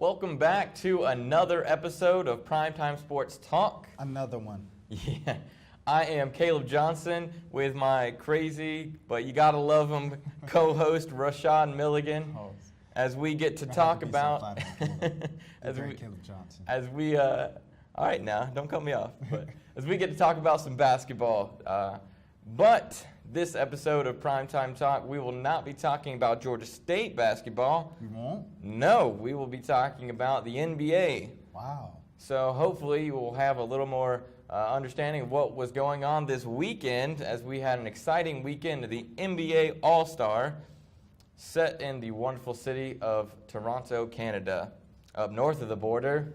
Welcome back to another episode of Primetime Sportz Talk. Another one. Yeah, I am Caleb Johnson with my crazy, but you gotta love him, co-host Rashad Milligan. As we get to talk about, all right now, don't cut me off. But as we get to talk about some basketball, but this episode of Primetime Talk, we will not be talking about Georgia State basketball. You won't? No, we will be talking about the NBA. Wow. So hopefully you will have a little more understanding of what was going on this weekend, as we had an exciting weekend of the NBA All-Star set in the wonderful city of Toronto, Canada, up north of the border.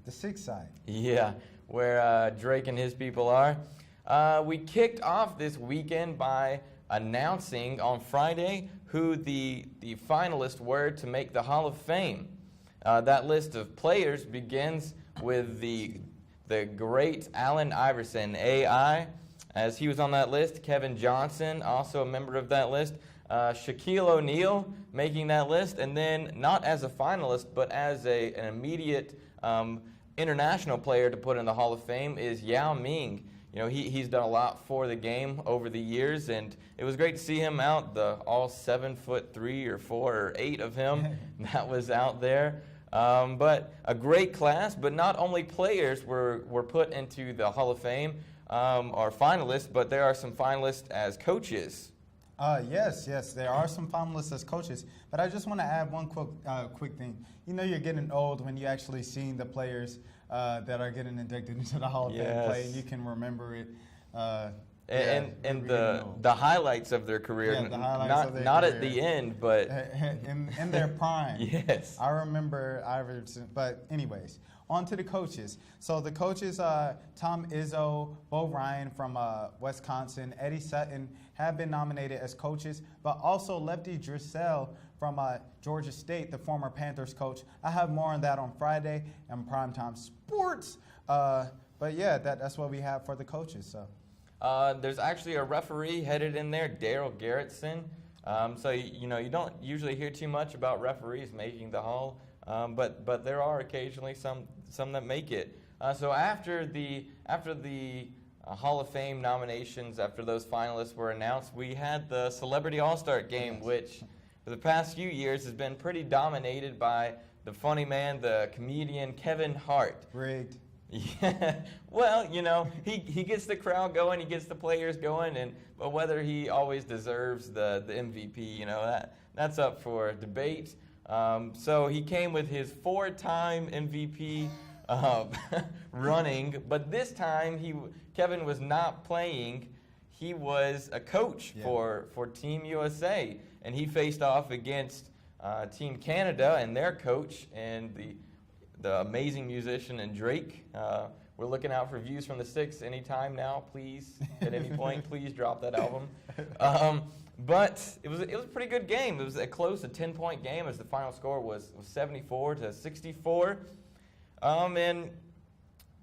The 6th side. Yeah, where Drake and his people are. We kicked off this weekend by announcing on Friday who the finalists were to make the Hall of Fame. That list of players begins with the great Allen Iverson, AI, as he was on that list. Kevin Johnson, also a member of that list. Shaquille O'Neal making that list. And then not as a finalist, but as an immediate international player to put in the Hall of Fame is Yao Ming. You know, he's done a lot for the game over the years, and it was great to see him out, all 7'3" or 4 or 8 of him that was out there. But a great class, but not only players were put into the Hall of Fame or finalists, but there are some finalists as coaches. Yes, there are some finalists as coaches, but I just want to add one quick thing. You know, you're getting old when you actually seeing the players that are getting inducted into the Hall of Fame play, and you can remember it. And the highlights of their career, not at the end, but in their prime. Yes, I remember Iverson. But anyways, on to the coaches. So the coaches, Tom Izzo, Bo Ryan from Wisconsin, Eddie Sutton have been nominated as coaches, but also Lefty Driesell from Georgia State, the former Panthers coach. I have more on that on Friday in Primetime Sportz. But yeah, that's what we have for the coaches. So. There's actually a referee headed in there, Daryl Garrettson. So you don't usually hear too much about referees making the Hall, but there are occasionally some that make it. So after the Hall of Fame nominations, after those finalists were announced, we had the Celebrity All-Star Game, which for the past few years has been pretty dominated by the funny man, the comedian Kevin Hart. Rigged. Yeah, well, he gets the crowd going, he gets the players going, but whether he always deserves the MVP, that's up for debate. So he came with his 4-time MVP running, but this time Kevin was not playing. He was a coach for Team USA, and he faced off against Team Canada and their coach and the amazing musician and Drake. We're looking out for views from the 6 anytime now. Please, at any point, please drop that album. But it was a pretty good game. It was a close, 10-point game, as the final score was 74-64. And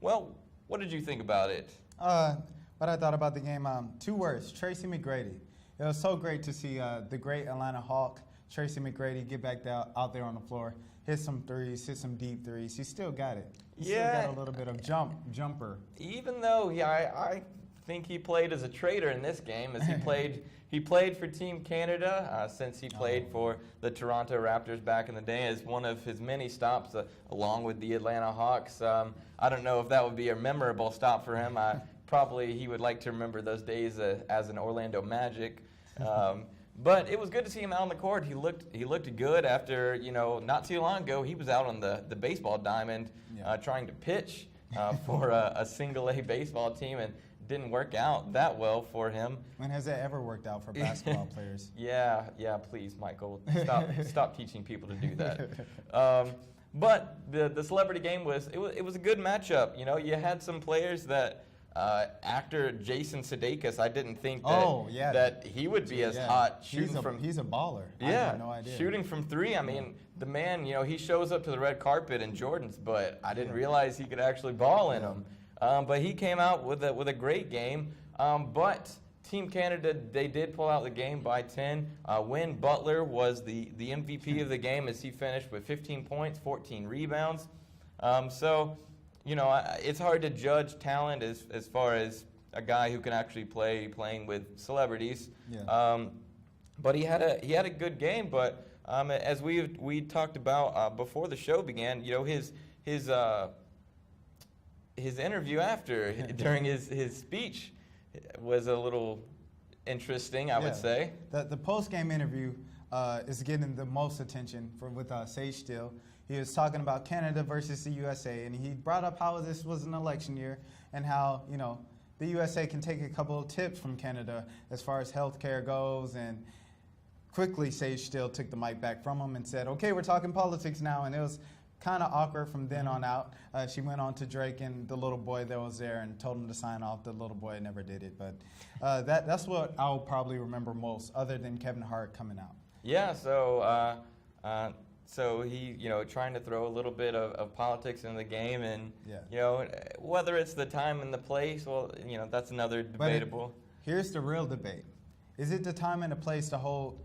well, what did you think about it? What I thought about the game, 2 words: Tracy McGrady. It was so great to see the great Atlanta Hawk, Tracy McGrady, get back out there on the floor. Hit some threes, hit some deep threes. He still got it. He still got a little bit of jumper. Even though, I think he played as a traitor in this game, as he played for Team Canada since he played for the Toronto Raptors back in the day as one of his many stops along with the Atlanta Hawks. I don't know if that would be a memorable stop for him. Probably he would like to remember those days as an Orlando Magic. But it was good to see him out on the court. He looked good after, not too long ago, he was out on the baseball diamond trying to pitch for a single-A baseball team, and didn't work out that well for him. When has that ever worked out for basketball players? Yeah, please, Michael, stop teaching people to do that. But the celebrity game was a good matchup. You had some players that. Actor Jason Sudeikis, I didn't think that he would be as hot shooting from. He's a baller. Yeah, I had no idea. Shooting from 3. I mean, the man, he shows up to the red carpet in Jordans, but I didn't realize he could actually ball in them. But he came out with a great game. But Team Canada, they did pull out the game by 10. Win Butler was the MVP of the game as he finished with 15 points, 14 rebounds. So, it's hard to judge talent as far as a guy who can actually playing with celebrities. Yeah. But he had a good game. But as we talked about before the show began, his interview after during his speech was a little interesting, I would say. The post-game interview is getting the most attention with Sage Steele. He was talking about Canada versus the USA, and he brought up how this was an election year and how, the USA can take a couple of tips from Canada as far as healthcare goes. And quickly, Sage Steele took the mic back from him and said, okay, we're talking politics now. And it was kind of awkward from then on out. She went on to Drake and the little boy that was there and told him to sign off. The little boy never did it. But that's what I'll probably remember most, other than Kevin Hart coming out. Yeah, so he, trying to throw a little bit of politics in the game, and whether it's the time and the place, well, that's another debatable. Here's the real debate: is it the time and the place to hold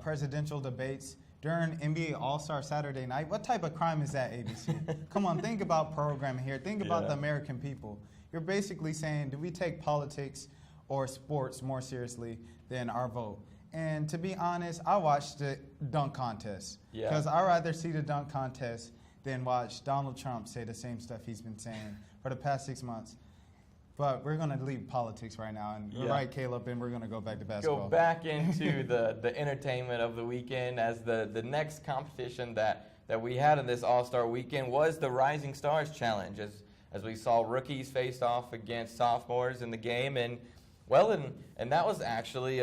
presidential debates during NBA All-Star Saturday night? What type of crime is that, ABC? Come on, think about programming here. Think about the American people. You're basically saying, do we take politics or sports more seriously than our vote? And to be honest, I watched the dunk contest because I'd rather see the dunk contest than watch Donald Trump say the same stuff he's been saying for the past 6 months. But we're going to leave politics right now. And you're right, Caleb, and we're going to go back to basketball. Go back into the entertainment of the weekend, as the next competition that we had in this All-Star weekend was the Rising Stars Challenge, as we saw rookies face off against sophomores in the game. And that was actually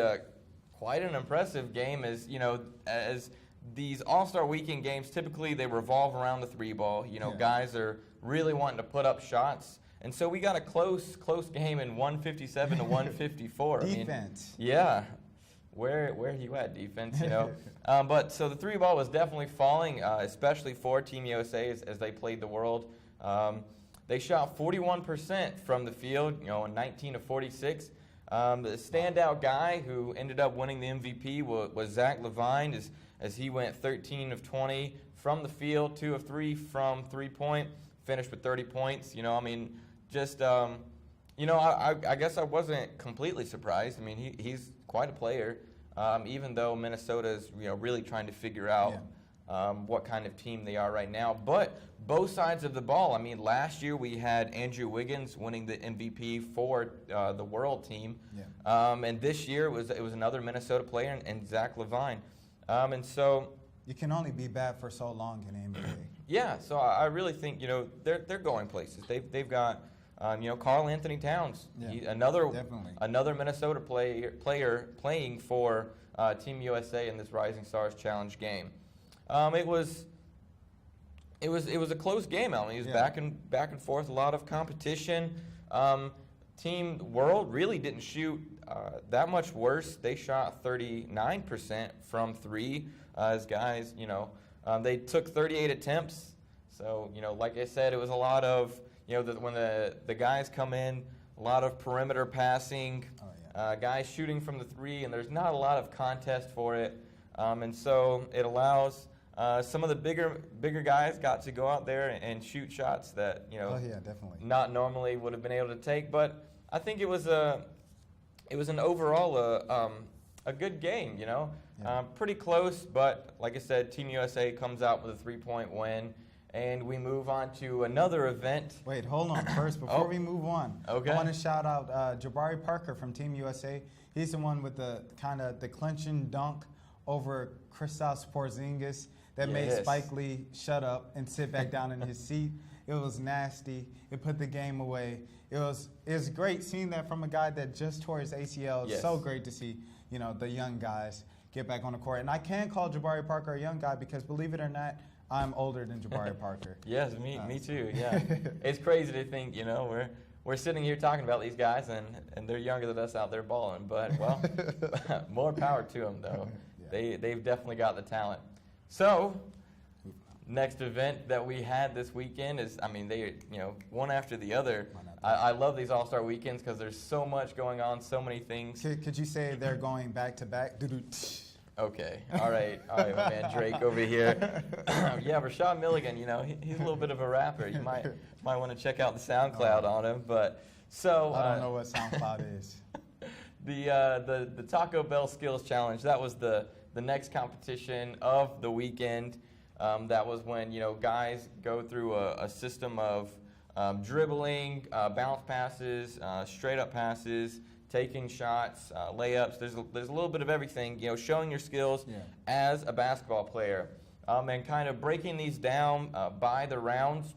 quite an impressive game, as these All-Star weekend games, typically they revolve around the three ball. Guys are really wanting to put up shots. And so we got a close game in 157 to 154. Defense. Where you at, defense, But so the three ball was definitely falling, especially for Team USA as they played the world. They shot 41% from the field, 19 to 46. The standout guy who ended up winning the MVP was Zach LaVine, as he went 13 of 20 from the field, 2 of 3 from three-point, finished with 30 points. I guess I wasn't completely surprised. He's quite a player, even though Minnesota's really trying to figure out what kind of team they are right now. But both sides of the ball. Last year we had Andrew Wiggins winning the MVP for the world team, and this year it was another Minnesota player and Zach LaVine, and so you can only be bad for so long in the NBA. Yeah, so I really think they're going places. They've got Karl Anthony Towns, another Minnesota player playing for Team USA in this Rising Stars Challenge game. It was a close game. It was back and forth, a lot of competition. Team World really didn't shoot that much worse. They shot 39% from three. As guys, they took 38 attempts. So like I said, it was a lot of when the guys come in, a lot of perimeter passing, guys shooting from the three, and there's not a lot of contest for it. And so it allows some of the bigger guys got to go out there and shoot shots that definitely not normally would have been able to take. But I think it was an overall a good game. Pretty close, but like I said, Team USA comes out with a 3-point win. And we move on to another event. Wait, hold on. First, before we move on, I want to shout out Jabari Parker from Team USA. He's the one with the clinching dunk over Kristaps Porzingis that made Spike Lee shut up and sit back down in his seat. It was nasty. It put the game away. It was great seeing that from a guy that just tore his ACL. It's so great to see the young guys get back on the court. And I can call Jabari Parker a young guy because, believe it or not, I'm older than Jabari Parker. Yes, me too. Yeah, it's crazy to think we're sitting here talking about these guys and they're younger than us out there balling. But more power to them though. They've definitely got the talent. So next event that we had this weekend is they one after the other. I love these All-Star weekends because there's so much going on, so many things. Could you say they're going back to back? Okay, all right, my man Drake over here. Yeah, Rashad Milligan, he's a little bit of a rapper. You might want to check out the SoundCloud on him. But so I don't know what SoundCloud is. The Taco Bell Skills Challenge, that was the next competition of the weekend. That was when guys go through a system of dribbling, bounce passes, straight up passes, taking shots, layups. There's a little bit of everything, showing your skills as a basketball player, and kind of breaking these down by the rounds.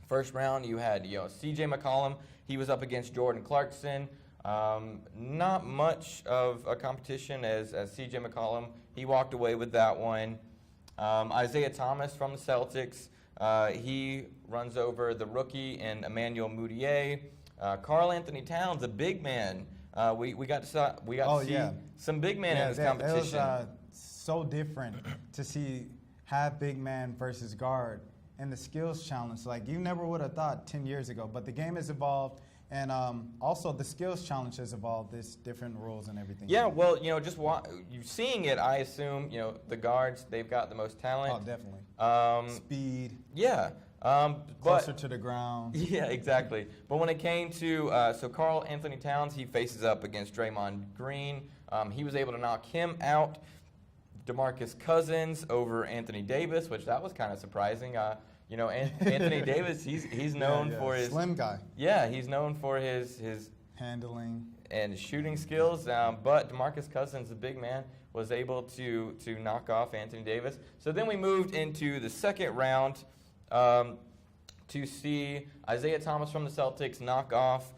First round, you had C.J. McCollum. He was up against Jordan Clarkson. Not much of a competition as C.J. McCollum. He walked away with that one. Isaiah Thomas from the Celtics. He runs over the rookie and Emmanuel Mudiay. Karl Anthony Towns, a big man. We got to see some big men in this competition. It was so different to see half big man versus guard in the skills challenge. Like, you never would have thought 10 years ago. But the game has evolved, and also the skills challenge has evolved. There's different rules and everything. Yeah, well, just you seeing it, I assume the guards, they've got the most talent. Oh, definitely. Speed. Yeah. Closer to the ground. Yeah, exactly. But when it came to so Karl Anthony Towns, he faces up against Draymond Green. He was able to knock him out. DeMarcus Cousins over Anthony Davis, which that was kind of surprising. Anthony Davis, he's known for his slim guy. Yeah, he's known for his handling and shooting skills. But DeMarcus Cousins, the big man, was able to knock off Anthony Davis. So then we moved into the second round. To see Isaiah Thomas from the Celtics knock off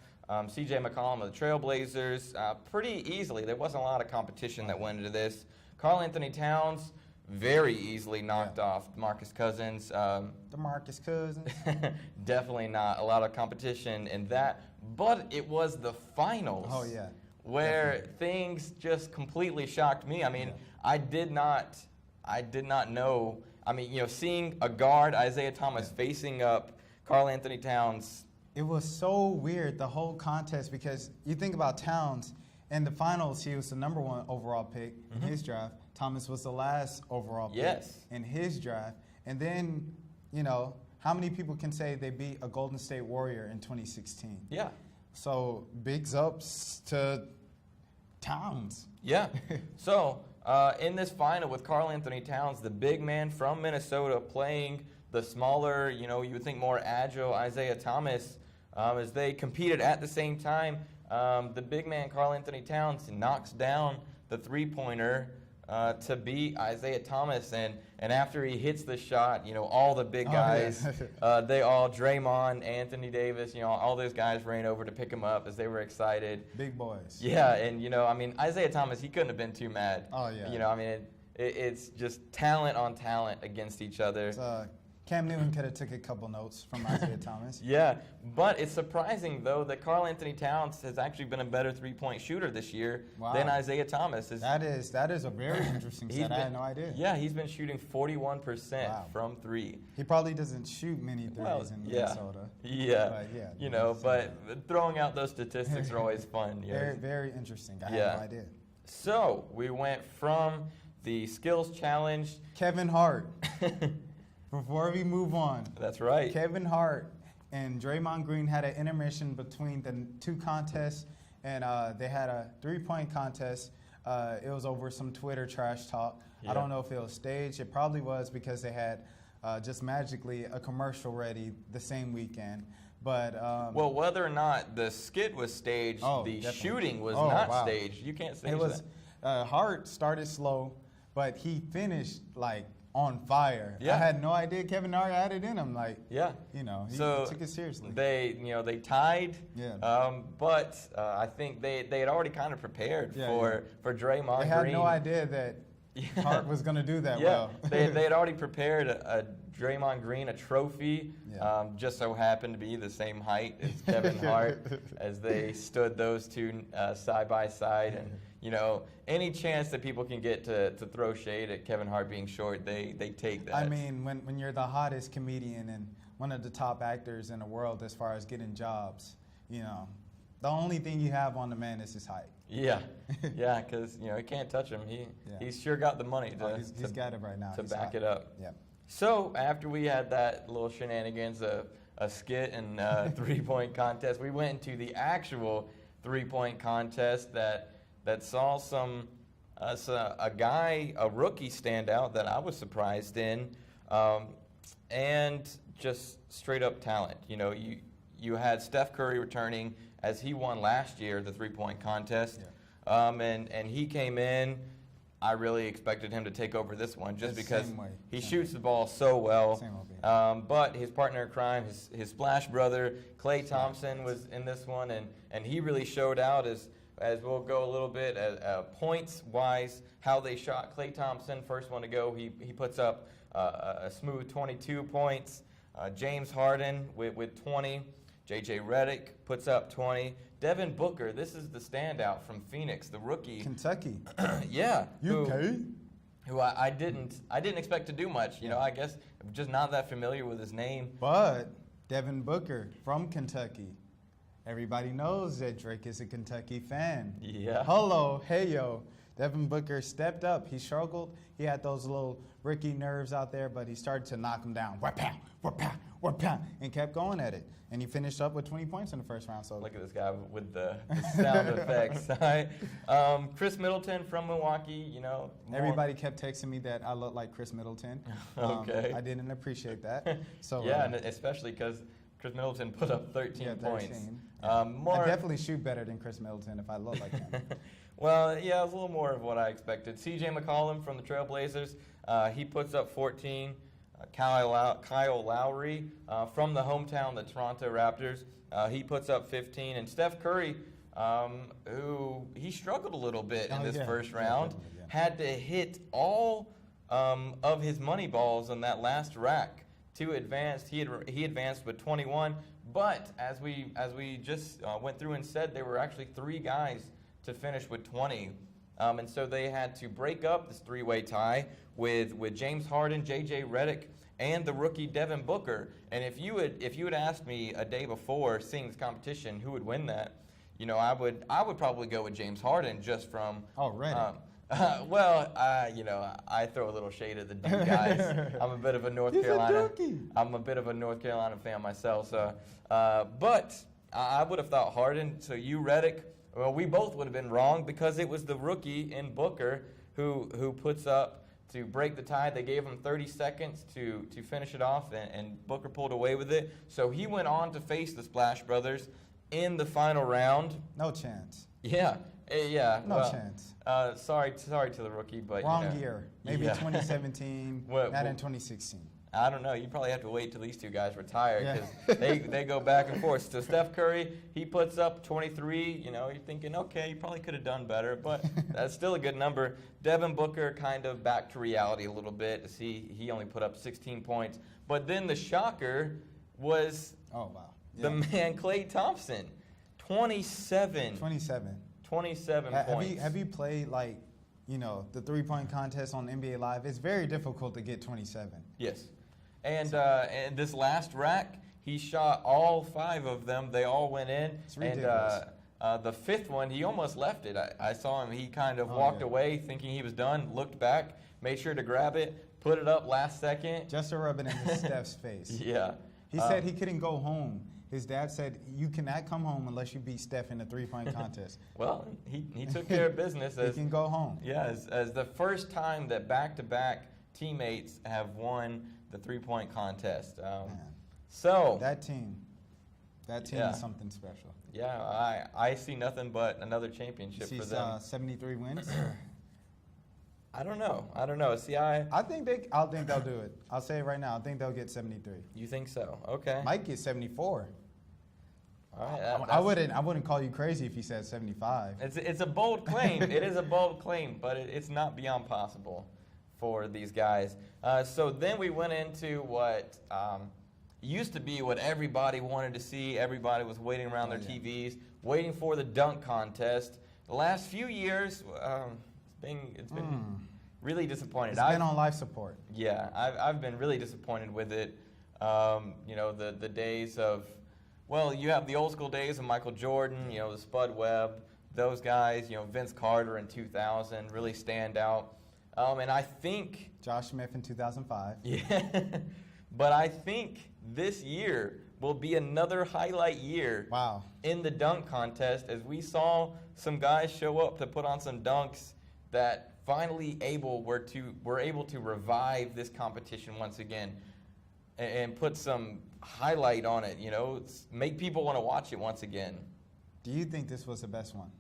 C.J. McCollum of the Trailblazers pretty easily. There wasn't a lot of competition that went into this. Karl Anthony Towns very easily knocked off DeMarcus Cousins. DeMarcus Cousins. Definitely not a lot of competition in that. But it was the finals. Oh, yeah. Where things just completely shocked me. I mean, I did not know. I mean, seeing a guard, Isaiah Thomas, facing up Karl Anthony Towns. It was so weird, the whole contest, because you think about Towns, in the finals, he was the number 1 overall pick in his draft. Thomas was the last overall pick in his draft. And then, how many people can say they beat a Golden State Warrior in 2016? Yeah. So, big ups to Towns. Yeah. So, in this final with Karl Anthony Towns, the big man from Minnesota, playing the smaller, you would think more agile Isaiah Thomas, as they competed at the same time. The big man, Karl Anthony Towns, knocks down the three-pointer to beat Isaiah Thomas. And after he hits the shot, all the big guys, they all, Draymond, Anthony Davis, all those guys ran over to pick him up as they were excited. Big boys. Yeah, and Isaiah Thomas, he couldn't have been too mad. Oh, yeah. It's just talent on talent against each other. Cam Newton could have took a couple notes from Isaiah Thomas. Yeah, but it's surprising, though, that Karl Anthony Towns has actually been a better three-point shooter this year than Isaiah Thomas. That is a very interesting stat. I had no idea. Yeah, he's been shooting 41% from three. He probably doesn't shoot many threes in Minnesota. Yeah, but throwing out those statistics are always fun. Very, very interesting. I had no idea. So we went from the skills challenge. Kevin Hart. Before we move on. That's right. Kevin Hart and Draymond Green had an intermission between the two contests, and they had a three-point contest. It was over some Twitter trash talk. Yeah. I don't know if it was staged. It probably was, because they had just magically a commercial ready the same weekend. But well, whether or not the skit was staged, the shooting was not staged. You can't say that. Hart started slow, but he finished on fire. Yeah. I had no idea Kevin Hart had it in him. He took it seriously. They tied. Yeah. But I think they had already kind of prepared for Draymond Green. They had no idea that Hart was going to do that well. they had already prepared a Draymond Green a trophy. Yeah. Just so happened to be the same height as Kevin Hart, as they stood those two side by side. And any chance that people can get to throw shade at Kevin Hart being short, they take that. I mean, when you're the hottest comedian and one of the top actors in the world as far as getting jobs, you know, the only thing you have on the man is his height. Yeah, yeah, because he can't touch him. He's sure got the money he's got it right now to he's back hot. it up. Yeah. So after we had that little shenanigans, a skit and a 3-point contest, we went into the actual 3-point contest that saw a rookie stand out that I was surprised in, and just straight up talent. You had Steph Curry returning as he won last year the 3-point contest, and he came in. I really expected him to take over this one just because he shoots the ball so well. But his partner in crime, his splash brother, Klay Thompson, was in this one, and he really showed out as we'll go a little bit points-wise, how they shot. Klay Thompson, first one to go, he puts up a smooth 22 points. James Harden with 20. J.J. Redick puts up 20. Devin Booker, this is the standout from Phoenix, the rookie. Kentucky. Yeah. UK. Who I didn't expect to do much. I guess I'm just not that familiar with his name. But Devin Booker from Kentucky. Everybody knows that Drake is a Kentucky fan. Yeah. Hello, hey yo. Devin Booker stepped up. He struggled. He had those little rookie nerves out there, but he started to knock them down. And kept going at it. And he finished up with 20 points in the first round. So look at this guy with the sound effects. Chris Middleton from Milwaukee, Everybody kept texting me that I look like Chris Middleton. Okay. I didn't appreciate that. So yeah, and especially because Chris Middleton put up 13 points. I definitely shoot better than Chris Middleton if I look like him. Well, yeah, it was a little more of what I expected. C.J. McCollum from the Trailblazers, he puts up 14. Kyle Lowry from the hometown, the Toronto Raptors, he puts up 15. And Steph Curry, who he struggled a little bit in this first round, had to hit all of his money balls on that last rack to advance. He advanced with 21. But as we just went through and said, there were actually 3 guys to finish with 20. And so they had to break up this 3-way tie with James Harden, J.J. Redick, and the rookie Devin Booker. And if you had asked me a day before seeing this competition who would win that, I would probably go with James Harden just from. Oh, Redick. I throw a little shade at the Duke guys. I'm a bit of a North Carolina. I'm a bit of a North Carolina fan myself. So, but I would have thought Harden. So you Redick. Well, we both would have been wrong because it was the rookie in Booker who puts up to break the tie. They gave him 30 seconds to finish it off, and Booker pulled away with it. So he went on to face the Splash Brothers in the final round. No chance. Yeah. No chance. Sorry to the rookie, but wrong year. Maybe 2017, not in 2016. I don't know. You probably have to wait till these 2 guys retire because they go back and forth. So Steph Curry, he puts up 23. You're thinking, okay, you probably could have done better, but that's still a good number. Devin Booker kind of back to reality a little bit. He only put up 16 points. But then the shocker was the man Klay Thompson, 27 points. Have you played the 3-point contest on NBA Live? It's very difficult to get 27. Yes. And this last rack, he shot all 5 of them. They all went in. It's ridiculous. And the 5th one, he almost left it. I saw him. He kind of walked away thinking he was done, looked back, made sure to grab it, put it up last second. Just to rub it in Steph's face. Yeah. He said he couldn't go home. His dad said, you cannot come home unless you beat Steph in the 3-point contest. Well, he took care of business. He can go home. Yeah, as the first time that back-to-back teammates have won the 3-point contest. So that team is something special. Yeah, I see nothing but another championship for them. 73 wins. I don't know. See, I think they'll do it. I'll say it right now. I think they'll get 73. You think so? Okay. Might get 74. All right. I wouldn't call you crazy if you said 75. It's a bold claim. It is a bold claim, but it's not beyond possible for these guys. So then we went into what used to be what everybody wanted to see. Everybody was waiting around their TVs, waiting for the dunk contest. The last few years, it's been really disappointed. It's been on life support. Yeah, I've been really disappointed with it. The days of Well, you have the old school days of Michael Jordan, you know, the Spud Webb, those guys, you know, Vince Carter in 2000 really stand out. And I think Josh Smith in 2005. Yeah, but I think this year will be another highlight year. Wow. In the dunk contest, as we saw some guys show up to put on some dunks that finally were able to revive this competition once again and put some highlight on it, you know, make people want to watch it once again. Do you think this was the best one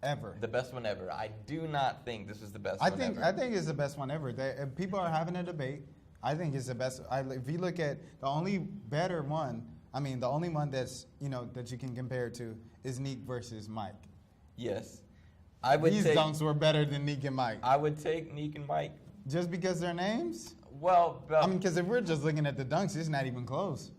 ever? The best one ever. I do not think this was the best one ever. I think it's the best one ever. People are having a debate. I think it's the best. If you look at the only better one, I mean, the only one that's, you know, that you can compare to is Neek versus Mike. Yes. These dunks were better than Neek and Mike. I would take Neek and Mike. Just because their names? Well, I mean, because if we're just looking at the dunks, it's not even close.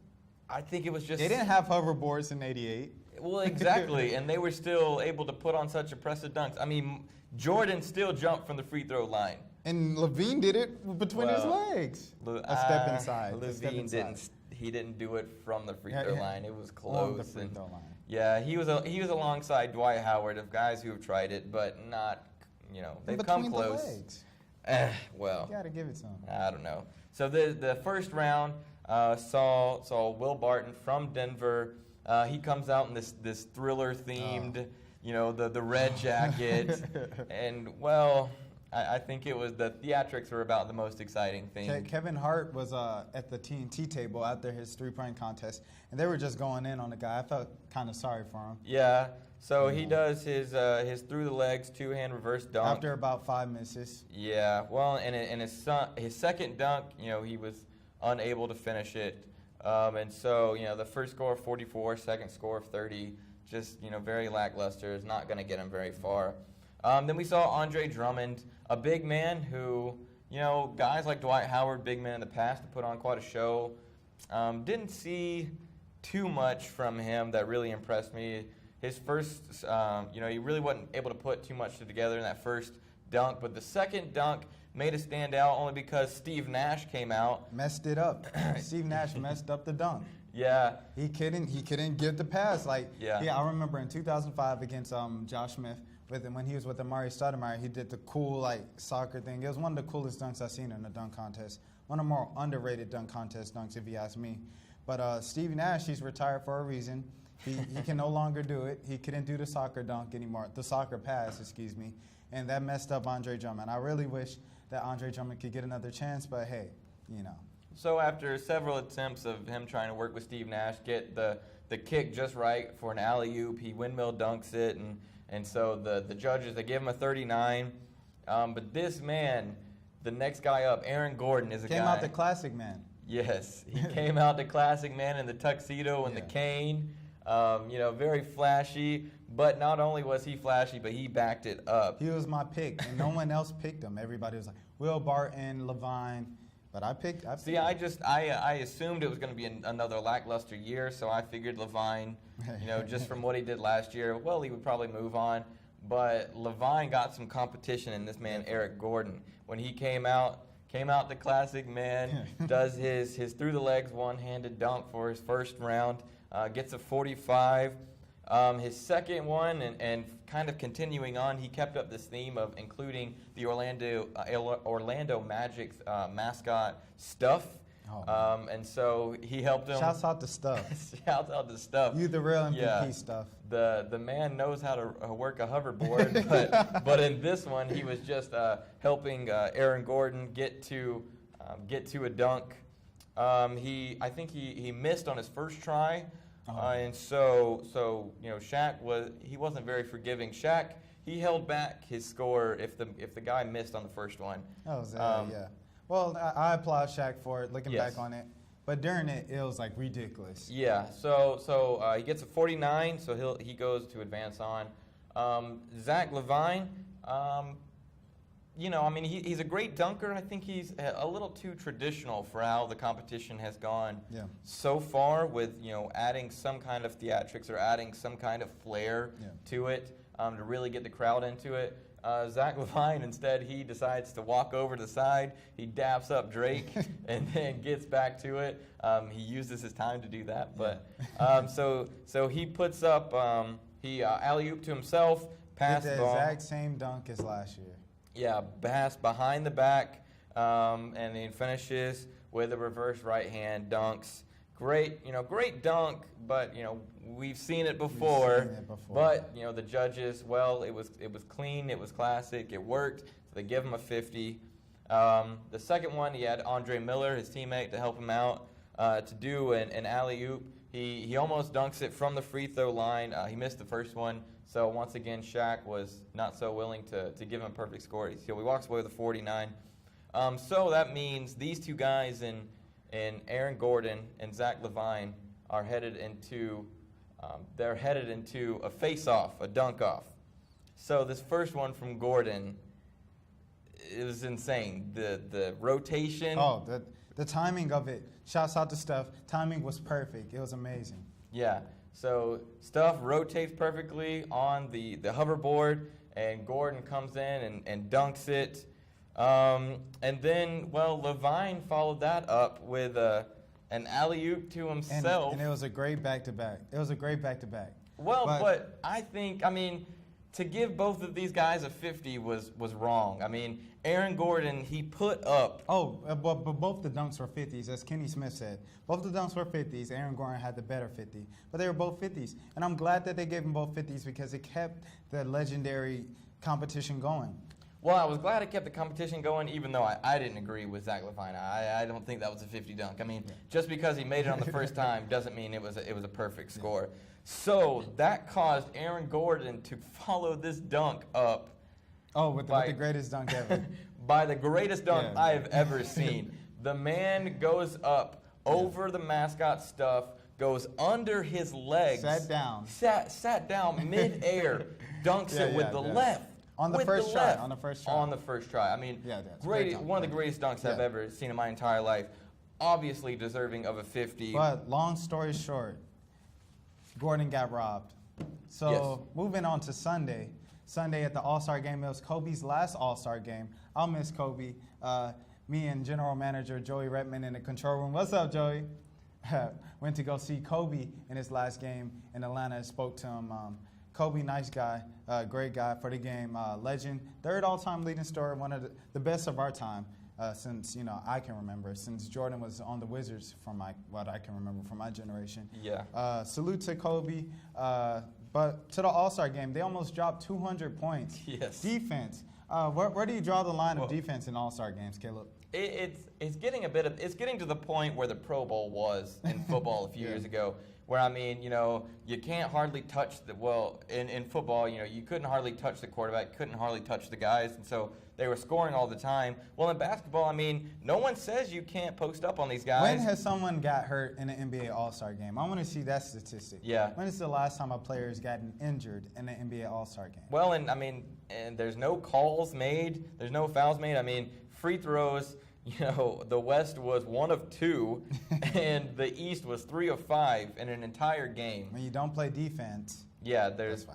I think it was just... They didn't have hoverboards in '88. Well, exactly, and they were still able to put on such impressive dunks. I mean, Jordan still jumped from the free throw line. And Levine did it between his legs. A step inside. Levine didn't. He didn't do it from the free throw line. It was close. On the free throw line. Yeah, he was alongside Dwight Howard of guys who have tried it, but not. You know, they've come close. The legs. Well, you gotta give it to him. I don't know. So the first round saw Will Barton from Denver. He comes out in this thriller themed, you know, the red jacket, and well, I think it was the theatrics were about the most exciting thing. Kevin Hart was at the TNT table after his 3-point contest, and they were just going in on the guy. I felt kind of sorry for him. Yeah. So he does his through the legs 2-hand reverse dunk after about 5 misses. Yeah. Well, and his second dunk, you know, he was unable to finish it. And so, you know, the first score of 44, second score of 30, just, you know, very lackluster. Is not going to get him very far. Then we saw Andre Drummond, a big man who, you know, guys like Dwight Howard, big man in the past, to put on quite a show. Didn't see too much from him that really impressed me. His first, you know, he really wasn't able to put too much together in that first dunk. But the second dunk made it stand out only because Steve Nash came out. Messed it up. Steve Nash messed up the dunk. Yeah. He couldn't get the pass. Like, yeah, I remember in 2005 against Josh Smith, when he was with Amari Stoudemire, he did the cool, like, soccer thing. It was one of the coolest dunks I've seen in a dunk contest. One of the more underrated dunk contest dunks, if you ask me. But Steve Nash, he's retired for a reason. He can no longer do it. He couldn't do the soccer dunk anymore, the soccer pass, excuse me. And that messed up Andre Drummond. I really wish that Andre Drummond could get another chance, but hey, you know. So after several attempts of him trying to work with Steve Nash, get the kick just right for an alley-oop, he windmill dunks it, and so the judges, they give him a 39. But this man, the next guy up, Aaron Gordon, is a guy. Came out the classic man. Yes, he came out the classic man in the tuxedo and the cane. You know, very flashy, but not only was he flashy, but he backed it up. He was my pick, and no one else picked him. Everybody was like, Will Barton, Levine, but I picked See, I assumed it was going to be another lackluster year, so I figured Levine, you know, just from what he did last year, well, he would probably move on. But Levine got some competition in this man, Eric Gordon. When he came out the classic man, does his through the legs one-handed dunk for his first round. Gets a 45. His second one, and kind of continuing on, he kept up this theme of including the Orlando Magic's mascot, Stuff. And so he helped him. Shouts out to Stuff. Shouts out to Stuff. You the real MVP, Stuff. The man knows how to work a hoverboard, but in this one, he was just helping Aaron Gordon get to a dunk. I think he missed on his first try. And so you know, Shaq wasn't very forgiving. Shaq, he held back his score if the guy missed on the first one. Yeah. Well, I applaud Shaq for it, looking back on it. But during it, it was like ridiculous. Yeah. So he gets a 49, so he goes to advance on. Zach LaVine, you know, I mean, he's a great dunker. I think he's a little too traditional for how the competition has gone so far with, you know, adding some kind of theatrics or adding some kind of flair to it to really get the crowd into it. Zach Levine, instead, he decides to walk over to the side. He daps up Drake and then gets back to it. He uses his time to do that. But so he puts up, he alley-oop to himself, pass the ball. The exact same dunk as last year. Yeah, pass behind the back, and then finishes with a reverse right hand dunks. Great, great dunk, but we've seen it before. But the judges, well, it was clean, it was classic, it worked. So they give him a 50. The second one, he had Andre Miller, his teammate, to help him out to do an alley-oop. He almost dunks it from the free throw line. He missed the first one. So once again, Shaq was not so willing to give him a perfect score. So he walks away with a 49. So that means these two guys in Aaron Gordon and Zach Levine are headed into a face-off, a dunk-off. So this first one from Gordon, it was insane. The rotation. Oh, the timing of it. Shouts out to Steph. Timing was perfect. It was amazing. Yeah. So Steph rotates perfectly on the hoverboard, and Gordon comes in and dunks it. And then, Levine followed that up with an alley-oop to himself. And it was a great back-to-back. Well, but I think, to give both of these guys a 50 was wrong. Aaron Gordon, he put up. But both the dunks were 50s, as Kenny Smith said. Both the dunks were 50s. Aaron Gordon had the better 50. But they were both 50s. And I'm glad that they gave them both 50s because it kept the legendary competition going. Well, I was glad it kept the competition going, even though I didn't agree with Zach Levine. I don't think that was a 50 dunk. Just because he made it on the first time doesn't mean it was a perfect score. So that caused Aaron Gordon to follow this dunk up. Oh, with the greatest dunk ever. By the greatest dunk I have ever seen. The man goes up over the mascot stuff, goes under his legs. Sat down. Sat down mid-air, dunks it with the left. On the first try. On the first try. Great. One of the greatest dunks I've ever seen in my entire life. Obviously deserving of a 50. But long story short, Gordon got robbed. So moving on to Sunday. Sunday at the All-Star game, it was Kobe's last All-Star game. I'll miss Kobe. Me and General Manager Joey Redmond in the control room. What's up, Joey? Went to go see Kobe in his last game in Atlanta and spoke to him. Kobe, nice guy, great guy for the game, legend, third all-time leading scorer, one of the best of our time since I can remember, since Jordan was on the Wizards from what I can remember from my generation. Yeah. Salute to Kobe, but to the All-Star game, they almost dropped 200 points. Yes. Defense. Where do you draw the line of defense in All-Star games, Caleb? It's getting to the point where the Pro Bowl was in football a few years ago. Where, you can't hardly touch in football, you couldn't hardly touch the quarterback, couldn't hardly touch the guys, and so they were scoring all the time. Well, in basketball, no one says you can't post up on these guys. When has someone got hurt in an NBA All-Star game? I want to see that statistic. Yeah. When is the last time a player has gotten injured in an NBA All-Star game? Well, and there's no calls made, there's no fouls made. Free throws. The West was 1 of 2, and the East was 3 of 5 in an entire game. When you don't play defense, there's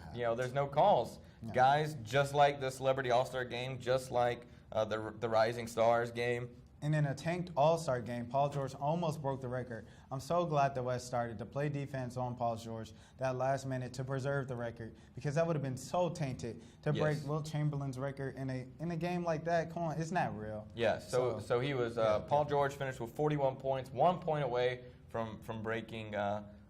no calls. Yeah. Guys, just like the Celebrity All-Star game, just like the Rising Stars game. And in a tanked All-Star game, Paul George almost broke the record. I'm so glad the West started to play defense on Paul George that last minute to preserve the record, because that would have been so tainted to break Wilt Chamberlain's record in a game like that. Come on, it's not real. Yeah, so he was Paul George finished with 41 points, 1 point away from breaking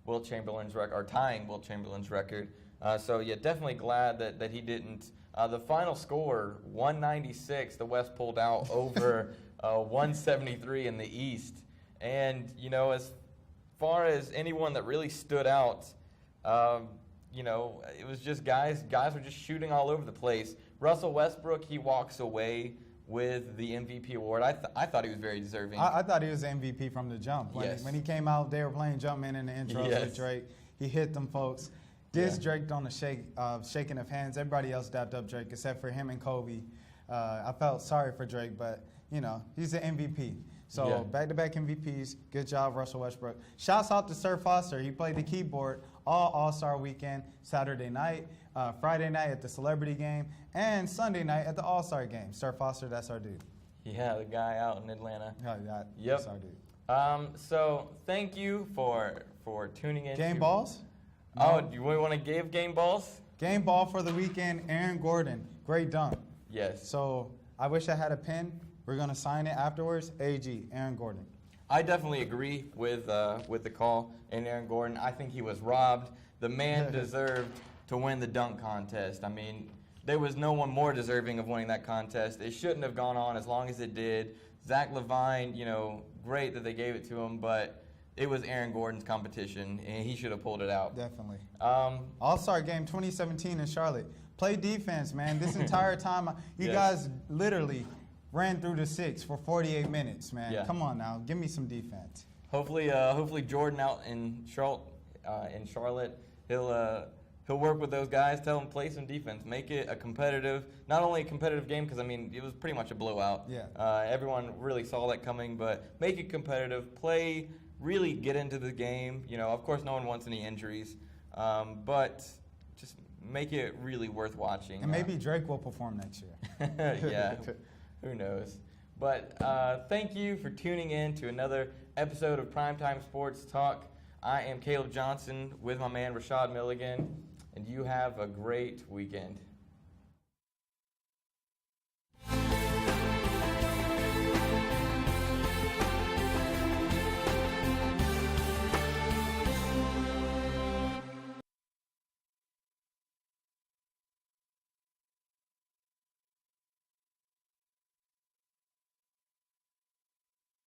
Wilt Chamberlain's record, or tying Wilt Chamberlain's record. Definitely glad that he didn't. The final score, 196, the West pulled out over 173 in the East. And, as far as anyone that really stood out, it was just guys were just shooting all over the place. Russell Westbrook, he walks away with the MVP award. I thought he was very deserving. I thought he was MVP from the jump. When he came out, they were playing Jumpman in the intros with Drake. He hit them folks. Drake on the shaking of hands. Everybody else dapped up Drake except for him and Kobe. I felt sorry for Drake, but, he's the MVP. So back-to-back MVPs. Good job, Russell Westbrook. Shouts out to Sir Foster. He played the keyboard all All-Star weekend, Saturday night, Friday night at the Celebrity Game, and Sunday night at the All-Star Game. Sir Foster, that's our dude. Yeah, the guy out in Atlanta. Yep. That's our dude. So thank you for tuning in. Game balls? No. Oh, do you want to give game balls? Game ball for the weekend, Aaron Gordon. Great dunk. Yes. So I wish I had a pen. We're going to sign it afterwards. AG, Aaron Gordon. I definitely agree with the call in Aaron Gordon. I think he was robbed. The man deserved to win the dunk contest. I mean, there was no one more deserving of winning that contest. It shouldn't have gone on as long as it did. Zach LaVine, great that they gave it to him, but it was Aaron Gordon's competition, and he should have pulled it out. Definitely. All-Star Game 2017 in Charlotte. Play defense, man. This entire time, you guys literally ran through the 6 for 48 minutes, man. Yeah. Come on now. Give me some defense. Hopefully Jordan out in Charlotte, he'll work with those guys, tell them play some defense, make it a competitive, not only a competitive game, because, I mean, it was pretty much a blowout. Yeah. Everyone really saw that coming, but make it competitive, play, really get into the game. Of course, no one wants any injuries, but just make it really worth watching. And maybe Drake will perform next year. Yeah, who knows. But thank you for tuning in to another episode of Primetime Sports Talk. I am Caleb Johnson with my man Rashad Milligan, and you have a great weekend.